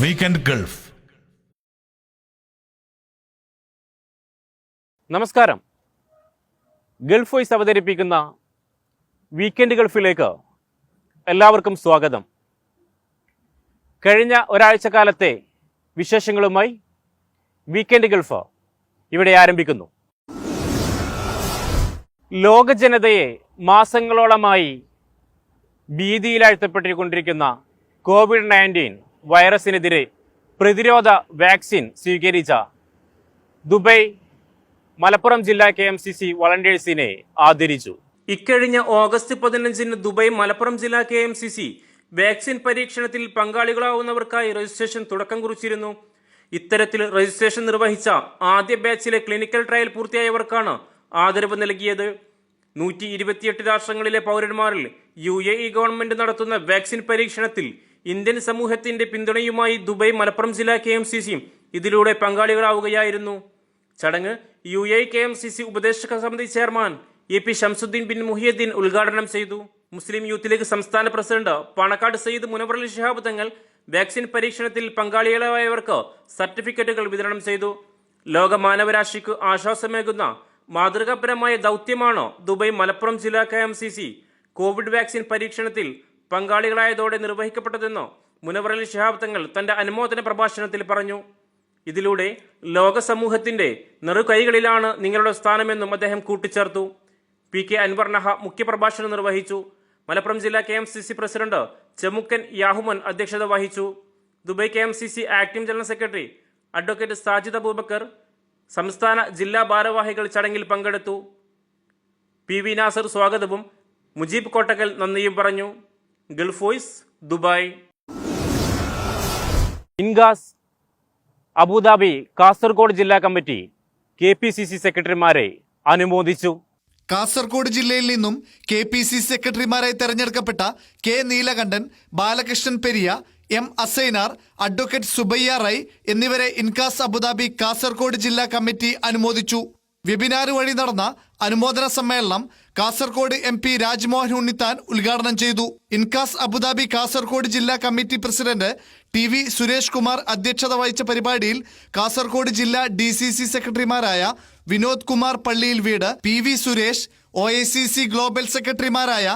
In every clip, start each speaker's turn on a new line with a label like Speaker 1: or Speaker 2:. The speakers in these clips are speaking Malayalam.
Speaker 1: Weekend Gulf.
Speaker 2: നമസ്കാരം. ഗൾഫ് വോയിസ് അവതരിപ്പിക്കുന്ന വീക്കെൻഡ് ഗൾഫിലേക്ക് എല്ലാവർക്കും സ്വാഗതം. കഴിഞ്ഞ ഒരാഴ്ചക്കാലത്തെ വിശേഷങ്ങളുമായി വീക്കെൻഡ് ഗൾഫ് ഇവിടെ ആരംഭിക്കുന്നു. ലോക ജനതയെ മാസങ്ങളോളമായി ഭീതിയിലാഴ്ത്തപ്പെട്ടുകൊണ്ടിരിക്കുന്ന COVID-19 വൈറസിനെതിരെ പ്രതിരോധ വാക്സിൻ സ്വീകരിച്ച ദുബൈ മലപ്പുറം ജില്ലാ KMCC വളണ്ടിയേഴ്സിനെ ആദരിച്ചു. ഇക്കഴിഞ്ഞ ഓഗസ്റ്റ് 15 ദുബൈ മലപ്പുറം ജില്ലാ KMCC വാക്സിൻ പരീക്ഷണത്തിൽ പങ്കാളികളാവുന്നവർക്കായി രജിസ്ട്രേഷൻ തുടക്കം കുറിച്ചിരുന്നു. ഇത്തരത്തിൽ രജിസ്ട്രേഷൻ നിർവഹിച്ച ആദ്യ ബാച്ചിലെ ക്ലിനിക്കൽ ട്രയൽ പൂർത്തിയായവർക്കാണ് ആദരവ് നൽകിയത്. 128 രാഷ്ട്രങ്ങളിലെ പൗരന്മാരിൽ UAE ഗവൺമെന്റ് നടത്തുന്ന വാക്സിൻ പരീക്ഷണത്തിൽ ഇന്ത്യൻ സമൂഹത്തിന്റെ പിന്തുണയുമായി ദുബൈ മലപ്പുറം ജില്ലാ KMCC ഇതിലൂടെ പങ്കാളികളാവുകയായിരുന്നു. ചടങ്ങ് UAE KMCC ഉപദേശക സമിതി ചെയർമാൻ AP ഷംസുദ്ദീൻ ബിൻ മുഹിയുദ്ദീൻ ഉദ്ഘാടനം ചെയ്തു. മുസ്ലിം യൂത്ത് ലീഗ് സംസ്ഥാന പ്രസിഡന്റ് പാണക്കാട് സയ്യിദ് മുനവർ അലി ശിഹാബ് തങ്ങൾ വാക്സിൻ പരീക്ഷണത്തിൽ പങ്കാളികളായവർക്ക് സർട്ടിഫിക്കറ്റുകൾ വിതരണം ചെയ്തു. ലോക മാനവരാശിക്ക് ആശ്വാസമേകുന്ന മാതൃകാപരമായ ദൗത്യമാണ് ദുബൈ മലപ്പുറം ജില്ലാ KMCC കോവിഡ് വാക്സിൻ പരീക്ഷണത്തിൽ പങ്കാളികളായതോടെ നിർവഹിക്കപ്പെട്ടതെന്ന് മുനവർ അലി ശിഹാബ് തങ്ങൾ തന്റെ അനുമോദന പ്രഭാഷണത്തിൽ പറഞ്ഞു. ഇതിലൂടെ ലോക സമൂഹത്തിന്റെ നെറുകൈകളിലാണ് നിങ്ങളുടെ സ്ഥാനമെന്നും അദ്ദേഹം കൂട്ടിച്ചേർത്തു. PK അൻവർ നഹ മുഖ്യപ്രഭാഷണം നിർവഹിച്ചു. മലപ്പുറം ജില്ലാ KMCC പ്രസിഡന്റ് ചെമുക്കൻ യാഹുമൻ അധ്യക്ഷത വഹിച്ചു. Dubai KMCC acting general secretary advocate Sajid Abubakar, സംസ്ഥാന ജില്ലാ ഭാരവാഹികൾ ചടങ്ങിൽ പങ്കെടുത്തു. PV നാസർ സ്വാഗതവും മുജീബ് കോട്ടക്കൽ നന്ദിയും പറഞ്ഞു. Gulf Voice, Dubai. INCAS Abu Dhabi Kasaragod ജില്ലാ കമ്മിറ്റി KPCC സെക്രട്ടറിമാരെ അനുമോദിച്ചു.
Speaker 3: കാസർഗോഡ് ജില്ലയിൽ നിന്നും KPCC സെക്രട്ടറിമാരായി തെരഞ്ഞെടുക്കപ്പെട്ട K Neelakandan, Balakrishnan Periya, M Asainar, advocate Subbaiah Rai എന്നിവരെ ഇൻകാസ് അബുദാബി കാസർഗോഡ് ജില്ലാ കമ്മിറ്റി അനുമോദിച്ചു. വെബിനാർ വഴി നടന്ന അനുമോദന സമ്മേളനം കാസർഗോഡ് MP രാജ്മോഹൻ ഉണ്ണിത്താൻ ഉദ്ഘാടനം ചെയ്തു. ഇൻകാസ് അബുദാബി കാസർഗോഡ് ജില്ലാ committee president TV Suresh Kumar അധ്യക്ഷത വഹിച്ച പരിപാടിയിൽ കാസർഗോഡ് ജില്ലാ DCC സെക്രട്ടറിമാരായ വിനോദ് കുമാർ പള്ളിയിൽ വീട്, PV സുരേഷ്, OICC ഗ്ലോബൽ സെക്രട്ടറിമാരായ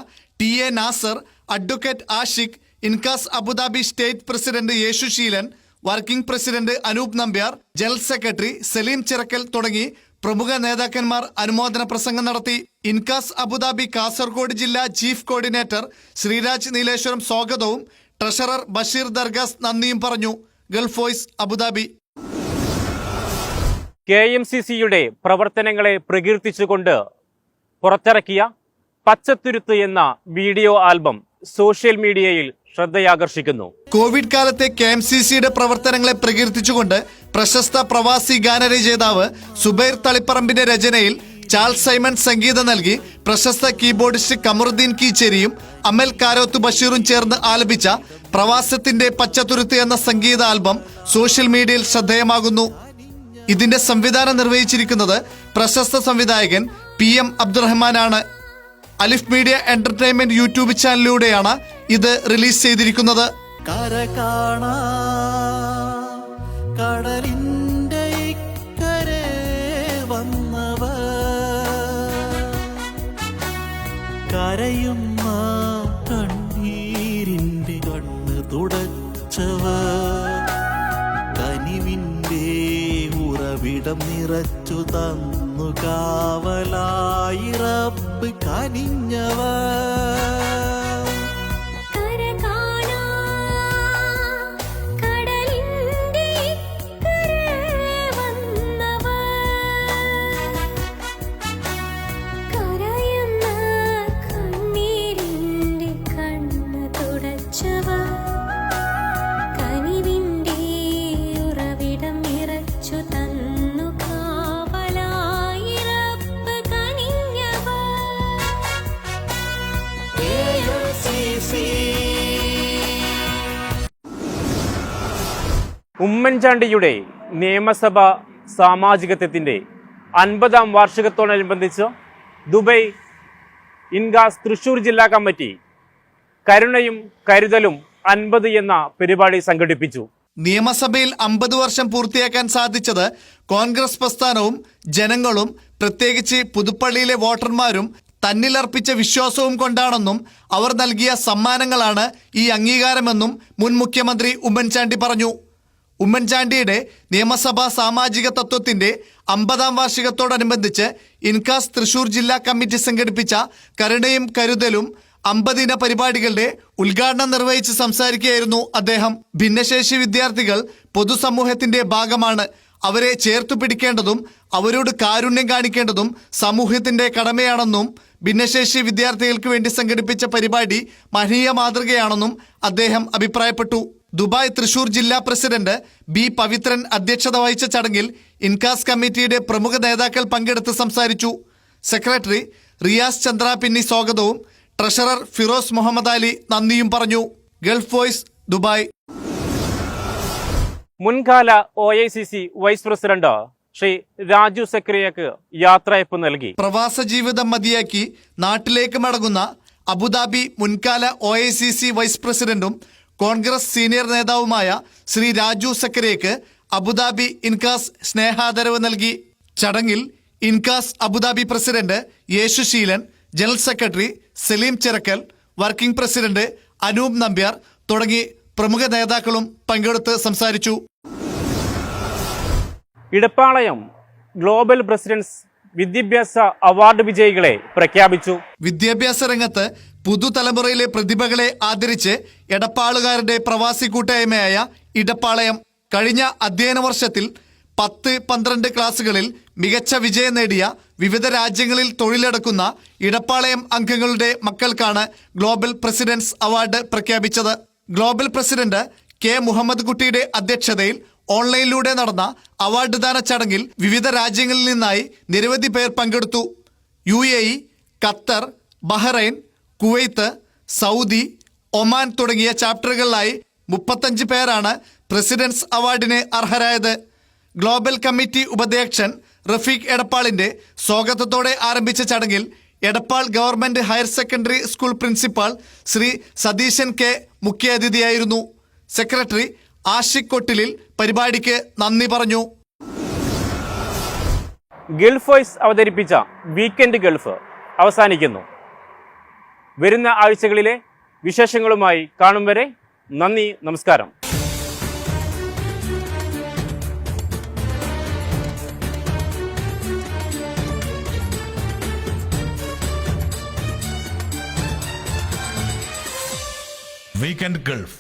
Speaker 3: TA Nasar, advocate Ashiq, INCAS Abu Dhabi state president Yesusheelan, working president Anoop Nambiar, general secretary Saleem Chirakkal തുടങ്ങി പ്രമുഖ നേതാക്കന്മാർ അനുമോദന പ്രസംഗം നടത്തി. ഇൻകാസ് അബുദാബി കാസർഗോഡ് ജില്ലാ ചീഫ് കോർഡിനേറ്റർ ശ്രീരാജ് നീലേശ്വരം സ്വാഗതവും ട്രഷറർ ബഷീർ ദർഗാസ് നന്ദിയും പറഞ്ഞു. Gulf voice, Abu Dhabi.
Speaker 2: KMCCയുടെ പ്രവർത്തനങ്ങളെ പ്രകീർത്തിച്ചുകൊണ്ട് പുറത്തിറക്കിയ പച്ചത്തുരുത്ത് എന്ന വീഡിയോ ആൽബം സോഷ്യൽ മീഡിയയിൽ ശ്രദ്ധയാകർഷിക്കുന്നു.
Speaker 3: കോവിഡ് കാലത്തെ KMCCയുടെ പ്രവർത്തനങ്ങളെ പ്രകീർത്തിച്ചുകൊണ്ട് പ്രശസ്ത പ്രവാസി ഗാനരചയിതാവ് സുബൈർ തളിപ്പറമ്പിന്റെ രചനയിൽ ചാൾസ് സൈമൺ സംഗീതം നൽകി പ്രശസ്ത കീബോർഡിസ്റ്റ് കമറുദ്ദീൻ കീച്ചേരിയും അമൽ കാരോത്ത് ബഷീറും ചേർന്ന് ആലപിച്ച പ്രവാസത്തിന്റെ പച്ചത്തുരുത്ത് എന്ന സംഗീത ആൽബം സോഷ്യൽ മീഡിയയിൽ ശ്രദ്ധേയമാകുന്നു. ഇതിന്റെ സംവിധാനം നിർവഹിച്ചിരിക്കുന്നത് പ്രശസ്ത സംവിധായകൻ PM അബ്ദുറഹ്മാനാണ്. അലിഫ് മീഡിയ എന്റർടൈൻമെന്റ് യൂട്യൂബ് ചാനലിലൂടെയാണ് ഇത് റിലീസ് ചെയ്തിരിക്കുന്നത്.
Speaker 4: കടലിന്റെ ഇക്കരെ വന്നവർ, കരയുന്ന കണ്ണീരിന്റെ കണ്ണ് തുടച്ചവർ, കനിവിന്റെ ഉറവിടം നിറച്ചു തന്നു കാവലായി റബ്ബ് കനിഞ്ഞവർ.
Speaker 2: ഉമ്മൻചാണ്ടിയുടെ നിയമസഭാ സാമാജികത്വത്തിൻ്റെ 50ാം വാർഷികത്തോടനുബന്ധിച്ച് ദുബൈ ഇൻഗാസ് തൃശൂർ ജില്ലാ കമ്മിറ്റി കരുണയും കരുതലും 50 എന്ന പരിപാടി സംഘടിപ്പിച്ചു.
Speaker 3: നിയമസഭയിൽ 50 വർഷം പൂർത്തിയാക്കാൻ സാധിച്ചത് കോൺഗ്രസ് പ്രസ്ഥാനവും ജനങ്ങളും, പ്രത്യേകിച്ച് പുതുപ്പള്ളിയിലെ വോട്ടർമാരും തന്നിലർപ്പിച്ച വിശ്വാസവും കൊണ്ടാണെന്നും അവർ നൽകിയ സമ്മാനങ്ങളാണ് ഈ അംഗീകാരമെന്നും മുൻ മുഖ്യമന്ത്രി ഉമ്മൻചാണ്ടി പറഞ്ഞു. ഉമ്മൻചാണ്ടിയുടെ നിയമസഭാ സാമാജിക തത്വത്തിന്റെ 50-ാം വാർഷികത്തോടനുബന്ധിച്ച് ഇൻകാസ് തൃശൂർ ജില്ലാ കമ്മിറ്റി സംഘടിപ്പിച്ച കരുണയും കരുതലും 50-ദിന പരിപാടികളുടെ ഉദ്ഘാടനം നിർവഹിച്ച് സംസാരിക്കുകയായിരുന്നു അദ്ദേഹം. ഭിന്നശേഷി വിദ്യാർത്ഥികൾ പൊതുസമൂഹത്തിന്റെ ഭാഗമാണ്. അവരെ ചേർത്തു പിടിക്കേണ്ടതും അവരോട് കാരുണ്യം കാണിക്കേണ്ടതും സമൂഹത്തിന്റെ കടമയാണെന്നും ഭിന്നശേഷി വിദ്യാർത്ഥികൾക്ക് വേണ്ടി സംഘടിപ്പിച്ച പരിപാടി മഹനീയ മാതൃകയാണെന്നും അദ്ദേഹം അഭിപ്രായപ്പെട്ടു. ദുബായ് തൃശൂർ ജില്ലാ പ്രസിഡന്റ് ബി പവിത്രൻ അധ്യക്ഷത വഹിച്ച ചടങ്ങിൽ ഇൻകാസ് കമ്മിറ്റിയുടെ പ്രമുഖ നേതാക്കൾ പങ്കെടുത്ത് സംസാരിച്ചു. സെക്രട്ടറി റിയാസ് ചന്ദ്രാപിന്നി സ്വാഗതവും ട്രഷറർ ഫിറോസ് മുഹമ്മദ് അലി നന്ദിയും പറഞ്ഞു. Gulf Voice, Dubai.
Speaker 2: മുൻകാല OICC vice president Shri Raju സക്രിയക്ക് യാത്രയപ്പ് നൽകി.
Speaker 3: പ്രവാസ ജീവിതം മതിയാക്കി നാട്ടിലേക്ക് മടങ്ങുന്ന അബുദാബി മുൻകാല OICC വൈസ് പ്രസിഡന്റും കോൺഗ്രസ് സീനിയർ നേതാവുമായ ശ്രീ രാജു സക്രിയക്ക് അബുദാബി ഇൻകാസ് സ്നേഹാദരവ് നൽകി. ചടങ്ങിൽ INCAS Abu Dhabi president Yesusheelan, general secretary Saleem Chirakkal, working president Anoop Nambiar തുടങ്ങി പ്രമുഖ നേതാക്കളും പങ്കെടുത്ത് സംസാരിച്ചു.
Speaker 2: ഇടപ്പാളയം ഗ്ലോബൽ പ്രസിഡൻസ് വിദ്യാഭ്യാസ അവാർഡ് വിജയികളെ പ്രഖ്യാപിച്ചു.
Speaker 3: വിദ്യാഭ്യാസ രംഗത്ത് പുതുതലമുറയിലെ പ്രതിഭകളെ ആദരിച്ച് എടപ്പാളുകാരുടെ പ്രവാസി കൂട്ടായ്മയായ ഇടപ്പാളയം കഴിഞ്ഞ അധ്യയന വർഷത്തിൽ 10-12 ക്ലാസുകളിൽ മികച്ച വിജയം നേടിയ വിവിധ രാജ്യങ്ങളിൽ തൊഴിലെടുക്കുന്ന ഇടപ്പാളയം അംഗങ്ങളുടെ മക്കൾക്കാണ് ഗ്ലോബൽ പ്രസിഡൻസ് അവാർഡ് പ്രഖ്യാപിച്ചത്. ഗ്ലോബൽ പ്രസിഡന്റ് കെ മുഹമ്മദ് കുട്ടിയുടെ അധ്യക്ഷതയിൽ ഓൺലൈനിലൂടെ നടന്ന അവാർഡ് ദാന ചടങ്ങിൽ വിവിധ രാജ്യങ്ങളിൽ നിന്നായി നിരവധി പേർ പങ്കെടുത്തു. UAE, Qatar, Bahrain, Kuwait, Saudi, Oman തുടങ്ങിയ ചാപ്റ്ററുകളിലായി 35 പേരാണ് പ്രസിഡൻസ് അവാർഡിന് അർഹരായത്. ഗ്ലോബൽ കമ്മിറ്റി ഉപാധ്യക്ഷൻ റഫീഖ് എടപ്പാളിന്റെ സ്വാഗതത്തോടെ ആരംഭിച്ച ചടങ്ങിൽ Edappal government higher secondary school principal Shri Satheesan K മുഖ്യാതിഥിയായിരുന്നു. സെക്രട്ടറി ആഷിഖ് കൊട്ടിലിൽ പരിപാടിക്ക് നന്ദി പറഞ്ഞു.
Speaker 2: ഗൾഫ് വോയ്സ് അവതരിപ്പിച്ച വീക്കെൻഡ് ഗൾഫ് അവസാനിക്കുന്നു. വരുന്ന ആഴ്ചകളിലെ വിശേഷങ്ങളുമായി കാണും വരെ നന്ദി, നമസ്കാരം.
Speaker 1: Weekend Gulf.